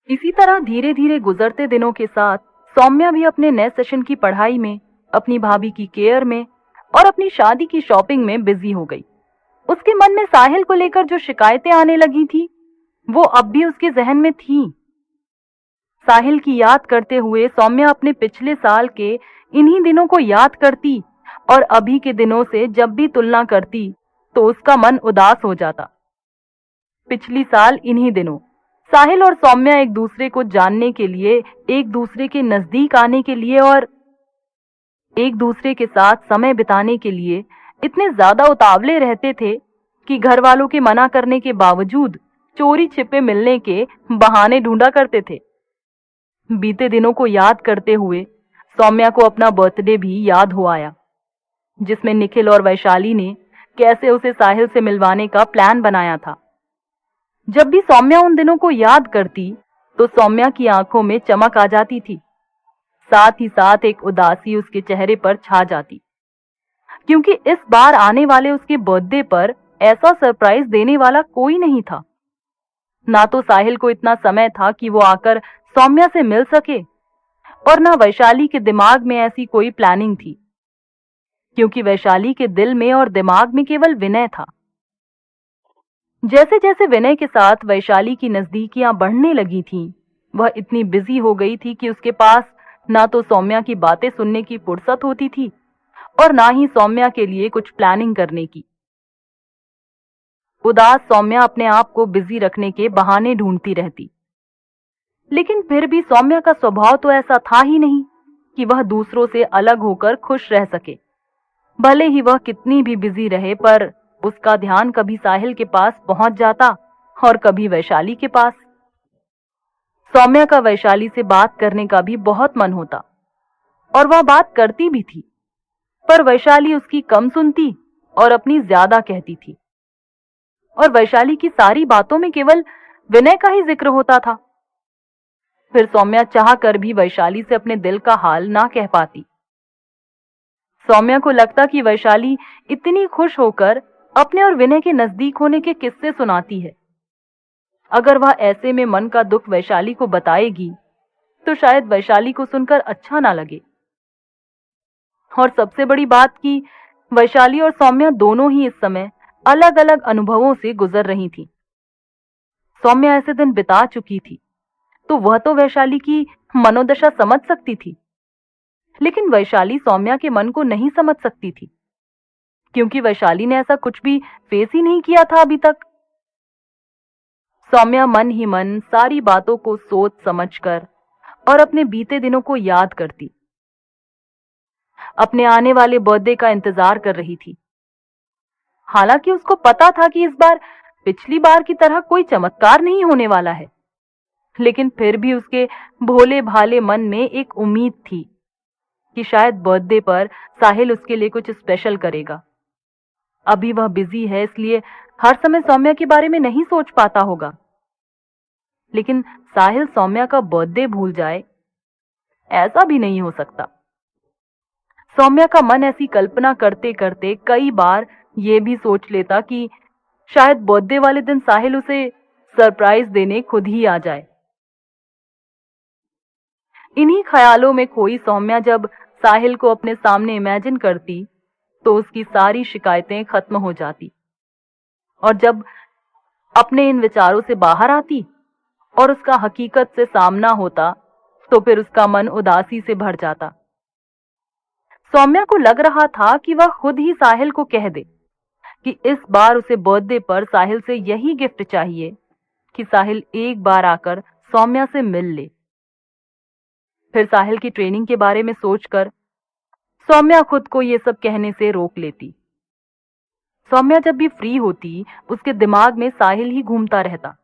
इसी तरह धीरे धीरे गुजरते दिनों के साथ सौम्या भी अपने नए सेशन की पढ़ाई में, अपनी भाभी की केयर में और अपनी शादी की शॉपिंग में बिजी हो गई। उसके मन में साहिल को लेकर जो शिकायतें आने लगी थी वो अब भी उसके जहन में थी। साहिल की याद करते हुए सौम्या अपने पिछले साल के इन्हीं दिनों को याद करती और अभी के दिनों से जब भी तुलना करती तो उसका मन उदास हो जाता। पिछली साल इन्हीं दिनों साहिल और सौम्या एक दूसरे को जानने के लिए, एक दूसरे के नजदीक आने के लिए और एक दूसरे के साथ समय बिताने के लिए इतने ज्यादा उतावले रहते थे कि घर वालों के मना करने के बावजूद चोरी छिपे मिलने के बहाने ढूंढा करते थे। बीते दिनों को याद करते हुए सौम्या को अपना बर्थडे भी याद हो आया, जिसमें निखिल और वैशाली ने कैसे उसे साहिल से मिलवाने का प्लान बनाया था। जब भी सौम्या उन दिनों को याद करती तो सौम्या की आंखों में चमक आ जाती थी, साथ ही साथ एक उदासी उसके चेहरे पर छा जाती, क्योंकि इस बार आने वाले उसके बर्थडे पर ऐसा सरप्राइज देने वाला कोई नहीं था। ना तो साहिल को इतना समय था कि वो आकर सौम्या से मिल सके और ना वैशाली के दिमाग में ऐसी कोई प्लानिंग थी, क्योंकि वैशाली के दिल में और दिमाग में केवल विनय था। जैसे जैसे विनय के साथ वैशाली की नजदीकियां बढ़ने लगी थीं, वह इतनी बिजी हो गई थी कि उसके पास ना तो सौम्या की बातें सुनने की फुर्सत होती थी और ना ही सौम्या के लिए कुछ प्लानिंग करने की। उदास सौम्या अपने आप को बिजी रखने के बहाने ढूंढती रहती, लेकिन फिर भी सौम्या का स्वभाव तो ऐसा था ही नहीं कि वह दूसरों से अलग होकर खुश रह सके। भले ही वह कितनी भी बिजी रहे, पर उसका ध्यान कभी साहिल के पास पहुंच जाता और कभी वैशाली के पास। सौम्या का वैशाली से बात करने का भी बहुत मन होता और वह बात करती भी थी, पर वैशाली उसकी कम सुनती और अपनी ज्यादा कहती थी और वैशाली की सारी बातों में केवल विनय का ही जिक्र होता था। फिर सौम्या चाह कर भी वैशाली से अपने दिल का हाल ना कह पाती। सौम्या को लगता कि वैशाली इतनी खुश होकर अपने और विनय के नजदीक होने के किस्से सुनाती है। अगर वह ऐसे में मन का दुख वैशाली को बताएगी तो शायद वैशाली को सुनकर अच्छा ना लगे। और सबसे बड़ी बात कि वैशाली और सौम्या दोनों ही इस समय अलग अलग अनुभवों से गुजर रही थी। सौम्या ऐसे दिन बिता चुकी थी तो वह तो वैशाली की मनोदशा समझ सकती थी, लेकिन वैशाली सौम्या के मन को नहीं समझ सकती थी, क्योंकि वैशाली ने ऐसा कुछ भी फेस ही नहीं किया था अभी तक। सौम्या मन ही मन सारी बातों को सोच समझकर और अपने बीते दिनों को याद करती, अपने आने वाले बर्थडे का इंतजार कर रही थी। हालांकि उसको पता था कि इस बार पिछली बार की तरह कोई चमत्कार नहीं होने वाला है, लेकिन फिर भी उसके भोले भाले मन में एक उम्मीद थी कि शायद बर्थडे पर साहिल उसके लिए कुछ स्पेशल करेगा। अभी वह बिजी है, इसलिए हर समय सौम्या के बारे में नहीं सोच पाता होगा, लेकिन साहिल सौम्या का बर्थडे भूल जाए, ऐसा भी नहीं हो सकता। सौम्या का मन ऐसी कल्पना करते करते कई बार ये भी सोच लेता कि शायद बर्थडे वाले दिन साहिल उसे सरप्राइज देने खुद ही आ जाए। इन्हीं ख्यालों में खोई सौम्या जब साहिल को अपने सामने इमेजिन करती तो उसकी सारी शिकायतें खत्म हो जाती, और जब अपने इन विचारों से बाहर आती और उसका हकीकत से सामना होता तो फिर उसका मन उदासी से भर जाता। सौम्या को लग रहा था कि वह खुद ही साहिल को कह दे कि इस बार उसे बर्थडे पर साहिल से यही गिफ्ट चाहिए कि साहिल एक बार आकर सौम्या से मिल ले। फिर साहिल की ट्रेनिंग के बारे में सोचकर सौम्या खुद को ये सब कहने से रोक लेती। सौम्या जब भी फ्री होती उसके दिमाग में साहिल ही घूमता रहता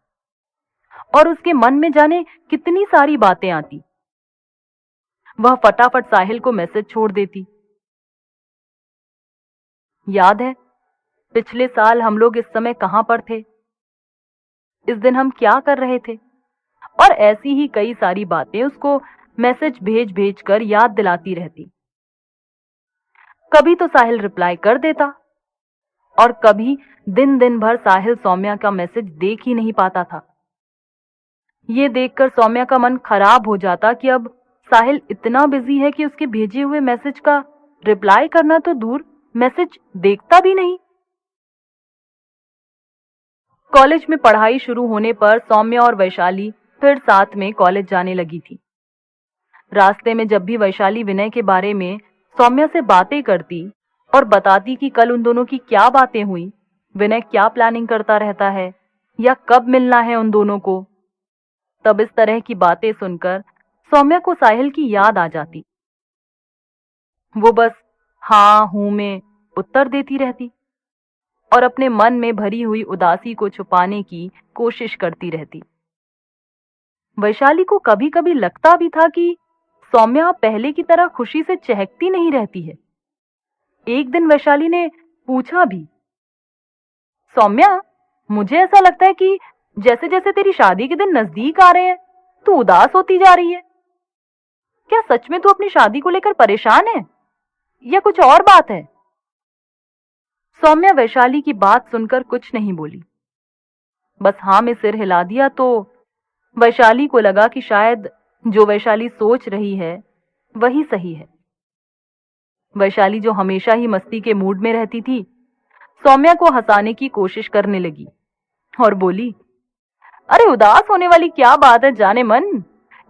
और उसके मन में जाने कितनी सारी बातें आती। वह फटाफट साहिल को मैसेज छोड़ देती, याद है पिछले साल हम लोग इस समय कहां पर थे, इस दिन हम क्या कर रहे थे, और ऐसी ही कई सारी बातें उसको मैसेज भेज भेज कर याद दिलाती रहती। कभी तो साहिल रिप्लाई कर देता और कभी दिन दिन भर साहिल सौम्या का मैसेज देख ही नहीं पाता था। ये देखकर सौम्या का मन खराब हो जाता कि अब साहिल इतना बिजी है कि उसके भेजे हुए मैसेज का रिप्लाई करना तो दूर, मैसेज देखता भी नहीं। कॉलेज में पढ़ाई शुरू होने पर सौम्या और वैशाली फिर साथ में कॉलेज जाने लगी थी। रास्ते में जब भी वैशाली विनय के बारे में सौम्या से बातें करती और बताती कि कल उन दोनों की क्या बातें हुई, विनय क्या प्लानिंग करता रहता है या कब मिलना है उन दोनों को, तब इस तरह की बातें सुनकर सौम्या को साहिल की याद आ जाती। वो बस हाँ हूं में उत्तर देती रहती और अपने मन में भरी हुई उदासी को छुपाने की कोशिश करती रहती। वैशाली को कभी कभी लगता भी था कि सौम्या पहले की तरह खुशी से चहकती नहीं रहती है। एक दिन वैशाली ने पूछा भी, सौम्या, मुझे ऐसा लगता है कि जैसे जैसे तेरी शादी के दिन नजदीक आ रहे हैं तू उदास होती जा रही है। क्या सच में तू अपनी शादी को लेकर परेशान है या कुछ और बात है? सौम्या वैशाली की बात सुनकर कुछ नहीं बोली, बस हाँ में सिर हिला दिया। तो वैशाली को लगा कि शायद जो वैशाली सोच रही है वही सही है। वैशाली जो हमेशा ही मस्ती के मूड में रहती थी, सौम्या को हंसाने की कोशिश करने लगी और बोली, अरे उदास होने वाली क्या बात है जाने मन,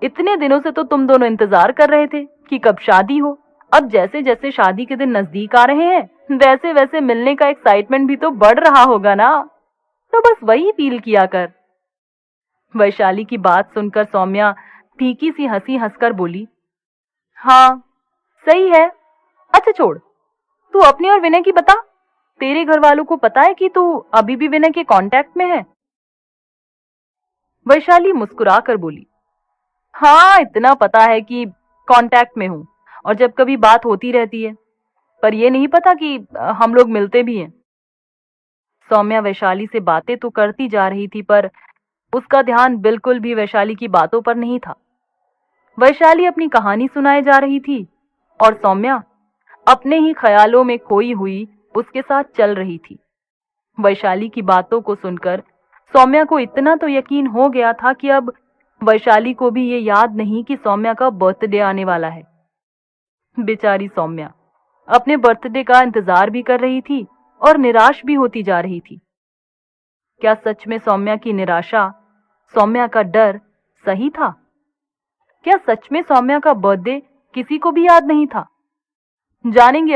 इतने दिनों से तो तुम दोनों इंतजार कर रहे थे कि कब शादी हो। अब जैसे जैसे शादी के दिन नजदीक आ रहे हैं वैसे वैसे मिलने का एक्साइटमेंट भी तो बढ़ रहा होगा ना, तो बस वही फील किया कर। वैशाली की बात सुनकर सौम्या फीकी सी हंसी हंसकर बोली, हाँ सही है, अच्छा छोड़, तू अपनी और विनय की बता। तेरे घर वालों को पता है कि तू अभी भी विनय के कांटेक्ट में है? वैशाली मुस्कुराकर बोली, हाँ इतना पता है कि कांटेक्ट में हूं और जब कभी बात होती रहती है, पर यह नहीं पता कि हम लोग मिलते भी हैं। सौम्या वैशाली से बातें तो करती जा रही थी पर उसका ध्यान बिल्कुल भी वैशाली की बातों पर नहीं था। वैशाली अपनी कहानी सुनाए जा रही थी और सौम्या अपने ही ख्यालों में खोई हुई उसके साथ चल रही थी। वैशाली की बातों को सुनकर सौम्या को इतना तो यकीन हो गया था कि अब वैशाली को भी ये याद नहीं कि सौम्या का बर्थडे आने वाला है। बेचारी सौम्या अपने बर्थडे का इंतजार भी कर रही थी और निराश भी होती जा रही थी। क्या सच में सौम्या की निराशा, सौम्या का डर सही था? क्या सच में सौम्या का बर्थडे किसी को भी याद नहीं था? जानेंगे